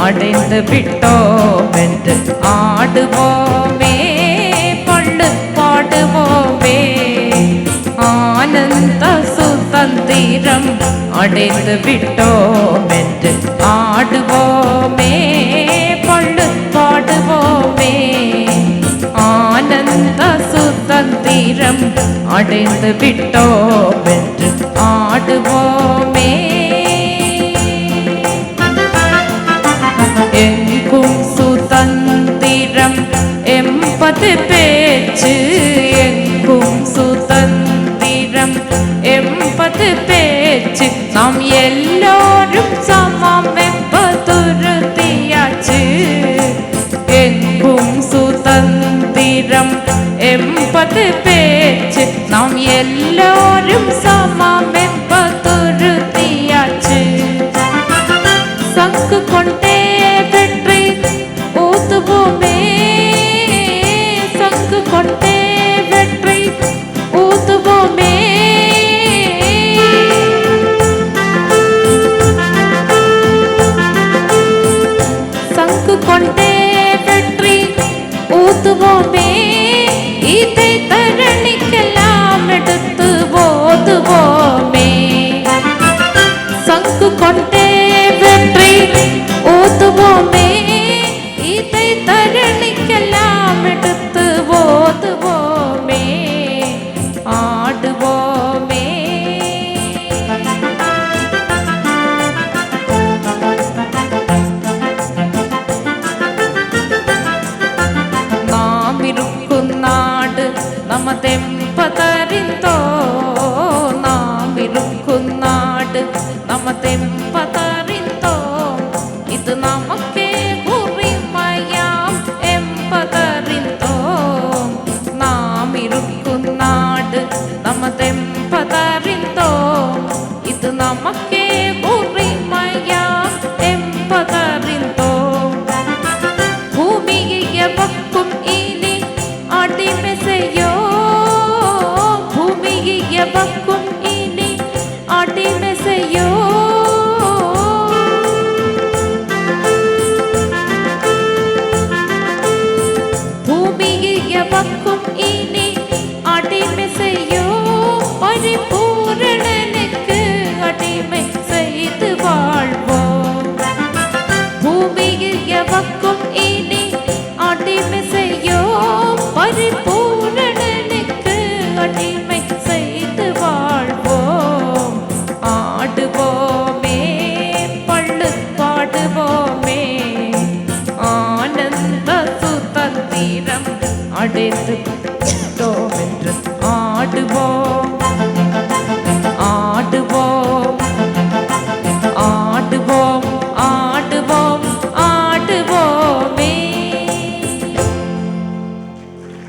அடைந்து விட்டோம் என்று ஆடுவோமே, பள்ளு பாடுவோமே. ஆனந்த சுதந்திரம் அடைந்து விட்டோம் என்று ஆடுவோமே, பள்ளு பாடுவோமே. ஆனந்த சுதந்திரம் அடைந்து விட்டோம் என்று ஆடுவோமே. எங்கும் சுதந்திரம் எம்பது பேச்சு, எங்கும் சுதந்திரம் எம்பது பேச்சு. நாம் எல்லோரும் சமம் என்பதுறுதியாச்சு. எங்கும் சுதந்திரம் எம்பது பேச்சு. நாம் எல்லோரும் சமம் என்பதுறுதியாச்சு. சங்கு கொண்டே வெற்றி ஊதுவோமே, சங்கு கொண்டே வெற்றி ஊதுவோமே. சங்கு கொண்டே வெற்றி ஊதுவோமே. இதை தரணிக்கெல்லாம் எடுத்து ஓதுவோமே. சங்கு கொண்டே வெற்றி ஊதுவோமே. இதை தரணிக்கெல்லாம் எடுத்து ஓதுவோமே, ஆடுவோமே. நாம் இருக்கும் நாடு நமதென்பதறிந்தோ, நாம் இருக்கும் நாடு நமதென்பதறிந்தோ. இது நமக்கே உரிமையாம் என்பதறிந்தோம். நாம் இருக்கும் நாடு நமதென்பதறிந்தோம். இது நமக்கே உரிமையாம் என்பதறிந்தோம். பூமியை எவக்கும் இனி அடிமை செய்யோம். பூமியை எவக்கும் இனி அடிமை செய்யோம். எவக்கும் இனி அடிமை செய்யோம். பரிபூரணனுக்கு அடிமை செய்து வாழ்வோம். பூமியில் எவக்கும் இனி அடிமை செய்யோம். பரிபூரணனுக்கு அடிமை செய்து வாழ்வோம், ஆடுவோமே, பள்ளு பாடுவோமே. ஆனந்த சுதந்திரம் அடைந்து விட்டோம் என்று ஆடுவோம்.